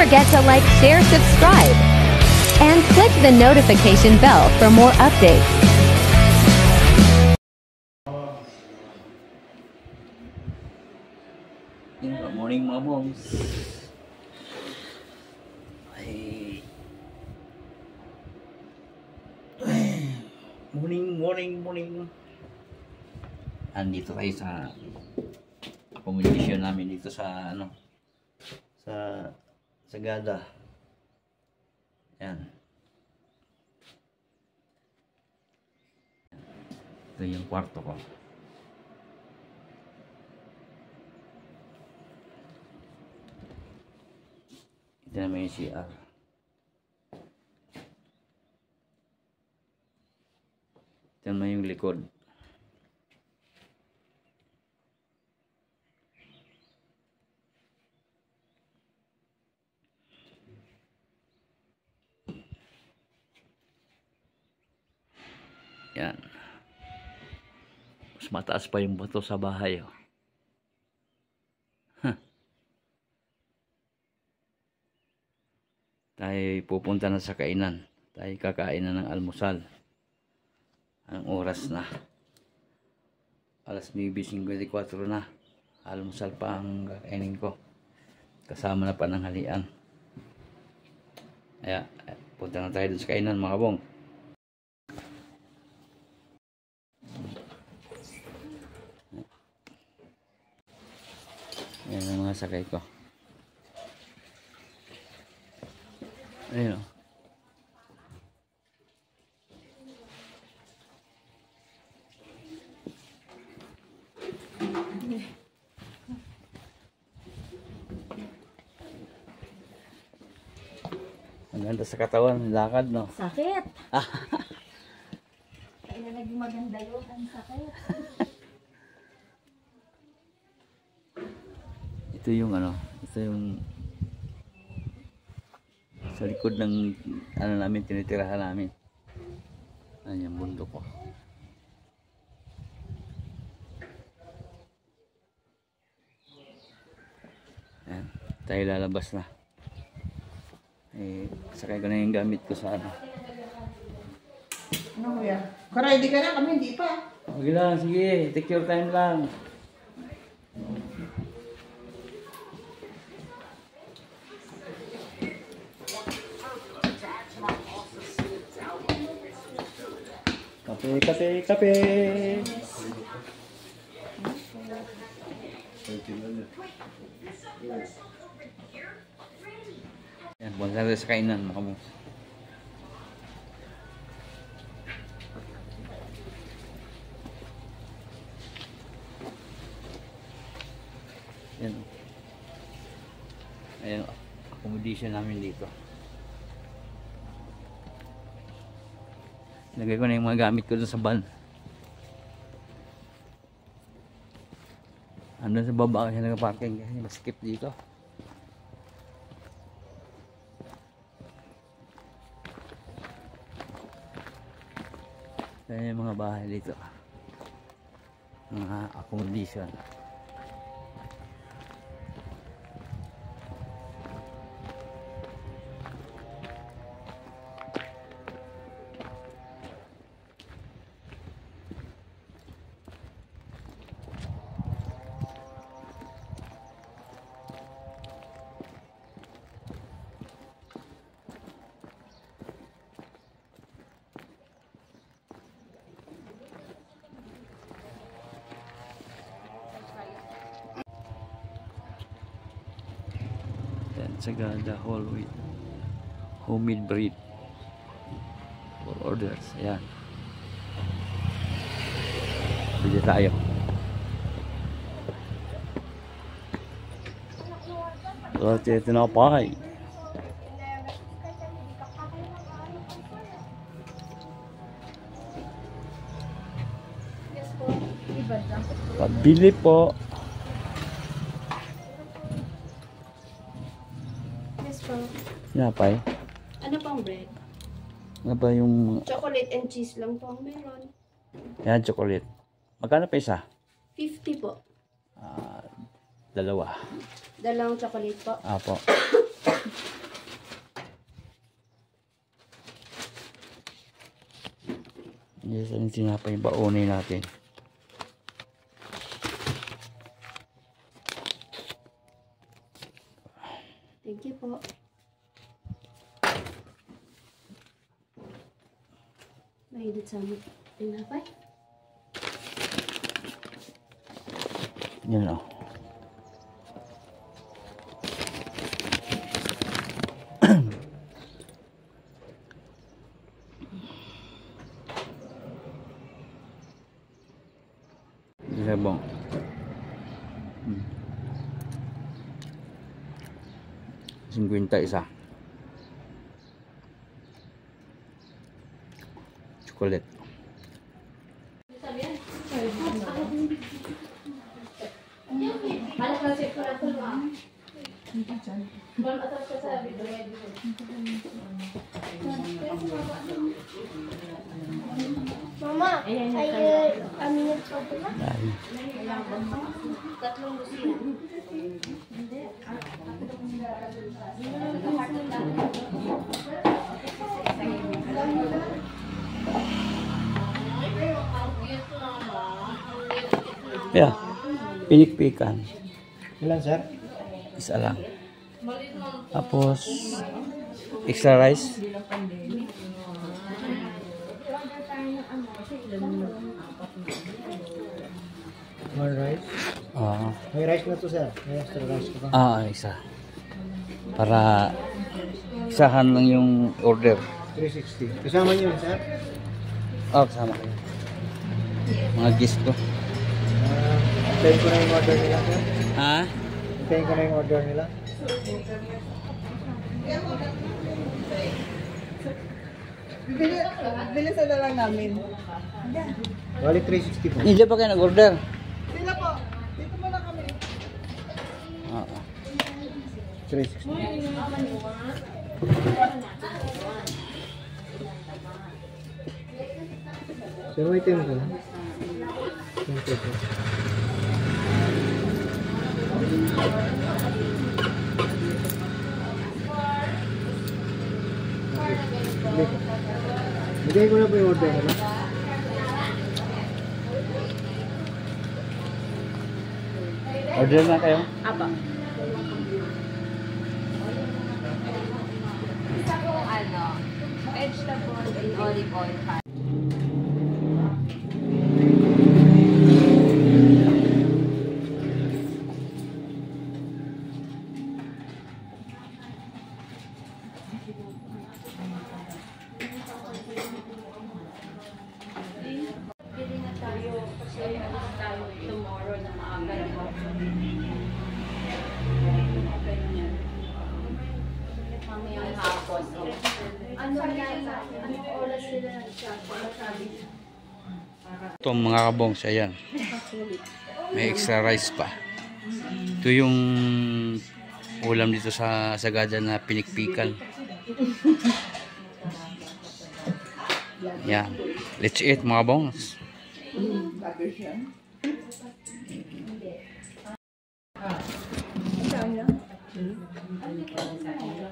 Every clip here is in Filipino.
forget to like, share, subscribe, and click the notification bell for more updates. Good morning mga bongs. Morning. Andito tayo sa accommodation namin dito sa sa Sagada. Yan. Ito yung kwarto ko. Ito naman yung CR. Ito naman yung likod. Yan. Mas mataas pa yung bato sa bahay. Oh. Tayo pupunta na sa kainan. Tayo kakain na ng almusal. Ang oras na. Alas 9:54 na. Almusal pa ang kakainin ko. Kasama na pananghalian. Kaya, punta na tayo dun sa kainan mga bong. Ayan ang mga sakay ko. Ayun o. Ang ganda sa katawan, lakad no? Sakit! Kaya na naging maganda yun, ang sakit. Ito yung ito yung sa likod ng namin, tinitirahan namin. Ayan yung bundok ko. Ayan, tayo lalabas na. Sakay ko na yung gamit ko sa Ano kuya? Ready ka na? Kami hindi pa. Okay lang, sige. Take your time lang. Kape. Yan, punta tayo sa kainan mga mo. Yan. Ayan, accommodation namin dito. Lagay ko na yung mga gamit ko dun sa van. Andun sa baba kasi nag-parking kasi maskip dito. Ayan yung mga bahay dito. Mga accommodation. Sagada whole wheat homemade bread for orders. Ayan, bili tayo. Ito tinapay. Pabili po. Napay. Ano pang bread? Ano ba yung... Chocolate and cheese lang po ang meron. Yan, chocolate. Magkano pa isa? 50 po. Dalawa. Dalawang chocolate po. Apo. Yes, ang tinapay baunin natin. Thank you po. Mahilit sa amin. Tinapay? Yan o. Sabong. Singkwenta isa. Chocolate. Mama, ay amin yung photo na? Dahil. Tatlong busina. Yeah. Pinik-pikan. Ilan, sir? Isa lang. Tapos extra rice. More rice? May rice na to, sir. May extra rice ka ba? Isa. Para isahan lang yung order. 360. Kasama niyo yun, sir? Kasama kayo. Mga guest ko. Hintayin ko na yung order nila, sir. Ha? Hintayin ko na yung order nila. Bilisan na lang namin. Bali 360 po. Hindi pa kayo nag-order. Sila po. Dito muna kami. 360. Sir, may time ko na. Thank you po. Bigay ko na po yung order nila. Order na kayo? Apa. Isa pong vegetable in olive oil. Bili na tayo kasi alis tayo tomorrow na maaga. Mamayang hapon. Ano anong oras sila nagsasabi? Itong mga kabong siya yan. May extra rice pa. Ito yung ulam dito sa Sagada na pinikpikan. Yan. Let's eat mga bongs.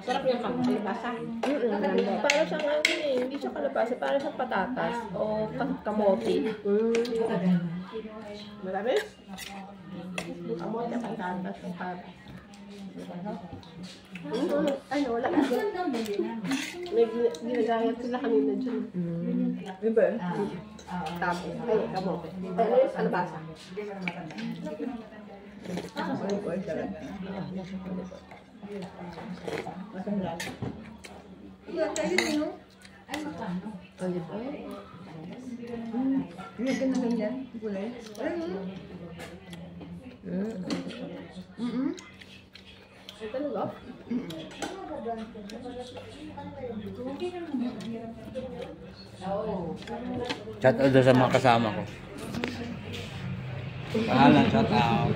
Sarap yung kalabasa. Para siyang ano eh, hindi siya kalabasa, para siyang patatas o kamote. Marabis? Kamote, patatas, patatas. Ano, wala ka dyan. May ginagayat sila kanina dyan. Diba? Tapos, ay, kamote. Ay, ano yung kalabasa? Shout out doon sa mga kasama ko. Pangalan, shout out.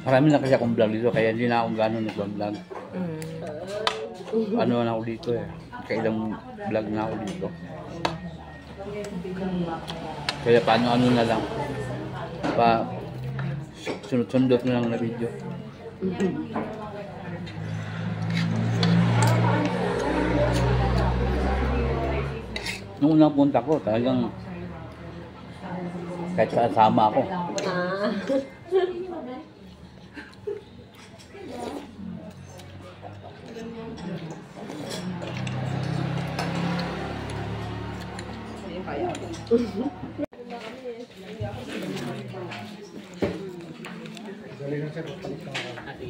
Marami na kasi akong vlog dito, kaya hindi na akong gano'n nag-vlog. ano na ako dito eh. Kailang vlog na ako dito. Kaya paano-ano na lang. Sunod-sundot na lang na video. Nung unang punta ko, talagang kahit saan sama ako. Galing na siya pagpalit ng ate.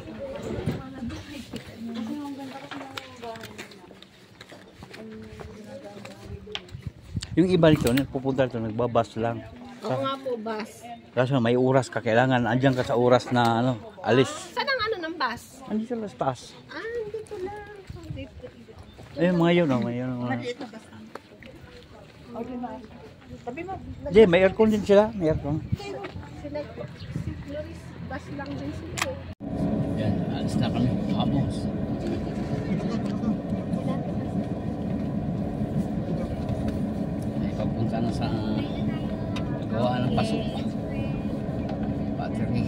Yung iba nito, pupunta dito, nagbabas lang. Oo nga po, bus. Kaso may oras ka, kailangan andyan ka sa oras na ano, alis. Saan ang ano ng bus? Andito sa taas. Dito lang. Dito. Ayun, mga yun, mga yun. Hindi, may aircon din sila, may aircon. Sila, si Floris, bus lang din sila. Yan, alis na kami, vamos. Ay, pagpunta na sa gawa ng pasok. Battery.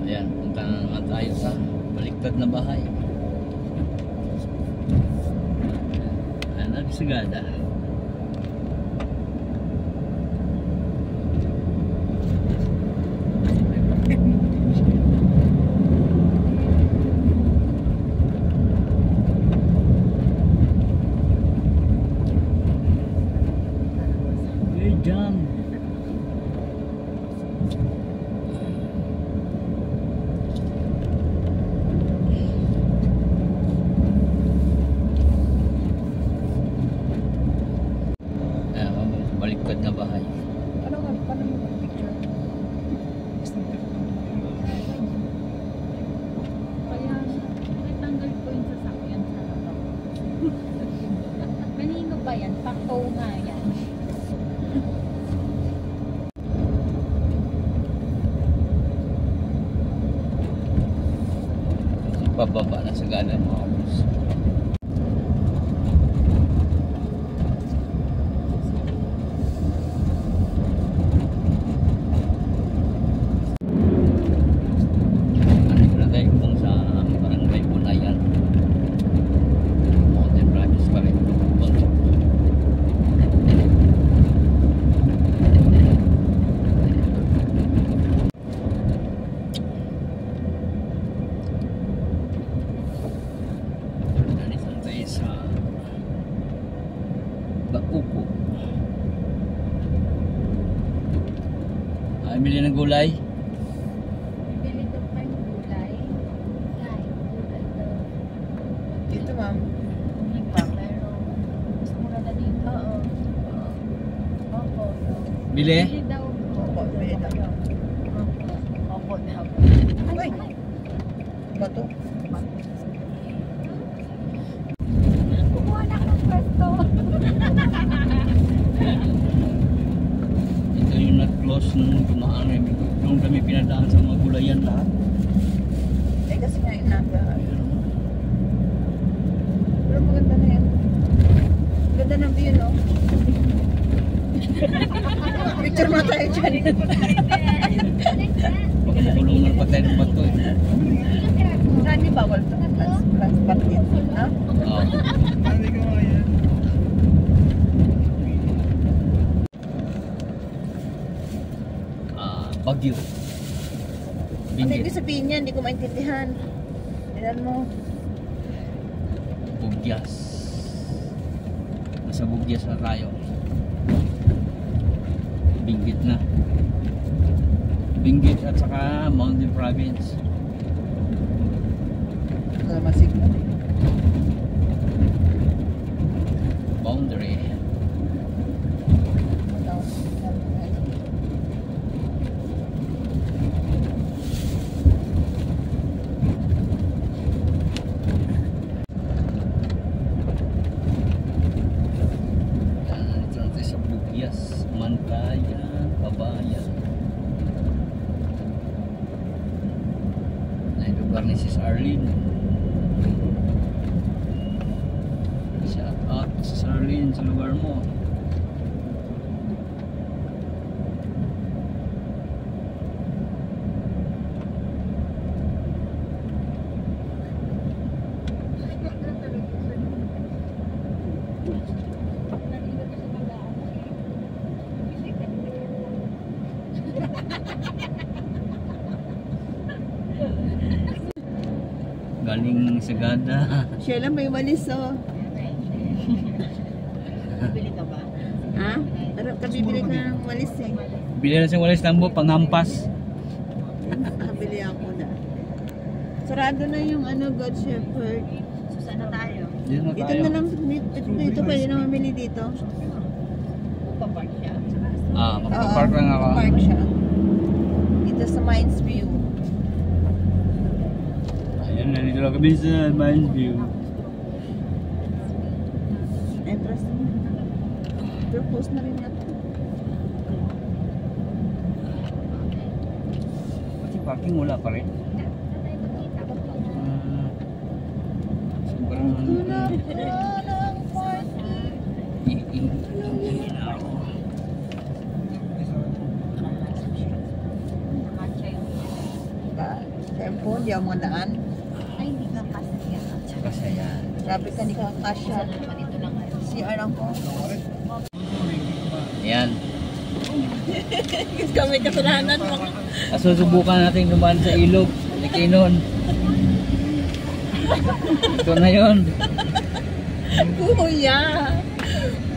Ayan, punta na naman tayo sa baliktad na bahay. Nagsagada. Hey, jam. Baliktad na bahay. Paano mo picture? Kaya natanggal ko yung sasakyan sa harap. Kanino ba yan? Pakto nga yan. Pababa na sa gana mga boss. Upo. Ay, bili ng gulay. Bibili daw tayong gulay. Ay, gulay daw. Dito, ma'am. Hindi pa, pero mas mura na dito. Oo. Opo. Bili? Bili daw. Opo, bili daw. Opo daw. Uy! Bato. Kumuha na ako ng pwesto. Ito yung nag-close nung dumaan. Nung kami pinadaan sa mga gulayan lahat. Kasi nga inaga. Pero maganda na yan. Ganda ng view, no? Picture mo tayo dyan. Baka makulungan pa tayo ng bato eh. Rani bawal ito. Transport yun. No? Oo. Bagyo. Ano Binggit. ibig sabihin niya? Hindi ko maintindihan. Tignan mo. Bugyas. Nasa bugyas na tayo. Binggit na. Benguet at saka Mountain Province. Sama signal eh. Boundary. Ito natin sa Bugyas, Mantayan, Kabayan. Na yung lugar ni Sis Arlene. Shout out Sis Arlene sa lugar mo. Galing Sagada. Sheila, may walis oh. Bibili ka ba? Ha? Pero kabibili ka ng walis eh. Bili na siyang walis tambo, panghampas. Nakabili ako na. Sarado na yung God Shepherd. So saan na tayo? Dito na Dito tayo. na lang, dito pwede na mamili dito. Papark siya. Magpapark lang ako. Papark siya. Dito sa Mines View. Ayan, nandito lang kami sa Mines View. Entrance na. Pero post na rin natin. Kasi parking wala pa rin. Sobrang Tempo, di ako madaan. Ay, hindi ka kasya. kasi yan. Grabe ka, hindi ka kasya. CR lang po. Ayan. Kasi kami kasalanan mo. Susubukan natin dumaan sa ilog. Likinon. Ito na yun. Kuya,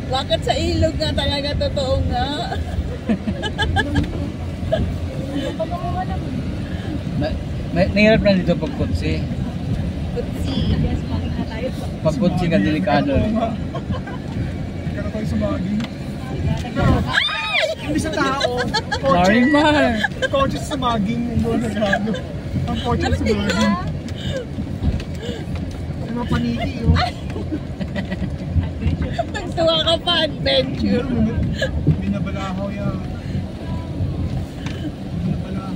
bakit sa ilog nga talaga totoo nga? Nahirap na dito pagkutsi. Pagkutsi ka delikado. Kaya tayo sumagi. Hindi sa tao. Sorry, Mar. Kotse sa sumaging. Ang kotse sa sumaging. Ay, mapaniki yun. Nagtuwa ka pa, adventure. Binabalahaw yan. Binabalahaw.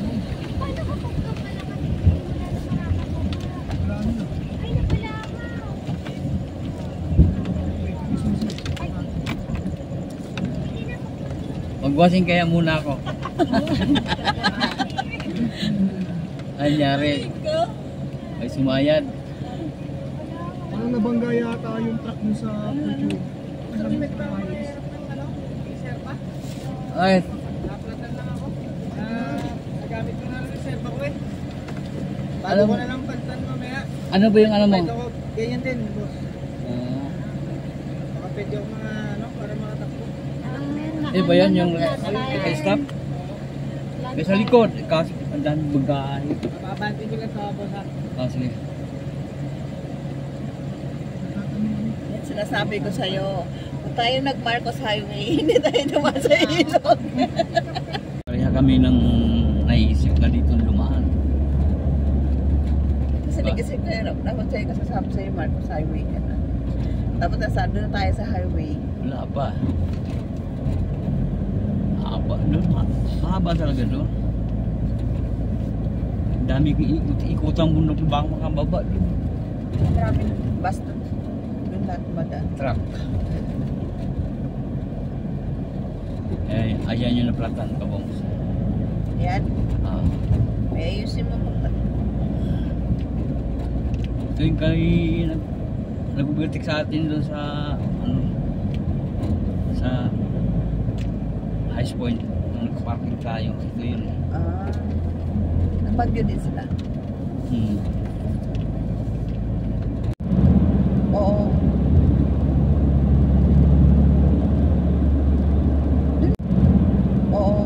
Magwasing kaya muna ako. Anyari. May sumayad. Parang nabangga yata yung truck mo sa YouTube. Ay, Nagamit ko na ng reserve ako eh. Bago Alam- ko na lang pantan mamaya. ano ba yung ano mo? Kahit ako, ganyan din, boss. Baka pwede ako mga para makatakbo. Eh ba yan yung stop? May sa likod. Kasi ang dami bagay. Mapabantin ko lang sa boss ha. Sige. Yan sinasabi ko sa'yo. Kung tayo nag-Marcos Highway, hindi tayo dumaan sa ilog. Kaya kami nang naisip na dito lumaan. Kasi nag-isip ko yun. Dapat sa'yo kasasabi sa'yo, Marcos Highway ka na. Dapat nasado na tayo sa highway. Wala pa. Mahaba doon. Mahaba talaga doon. Dami ikutang bundok bang makababa doon. Maraming bus doon. Doon lahat madaan. Truck. Eh, ayan yung naplatan ka bang. Yan. Ah. May ayusin mo pag Ito yung kay nag-ubertik sa atin doon sa sa High Point nung nagpa-parking tayo. Ito yun. Nabagyo din sila. Oo. Oo.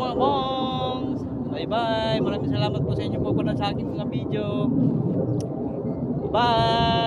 mga bongs. Bye-bye. Maraming salamat po sa inyo po sa aking mga video. Bye!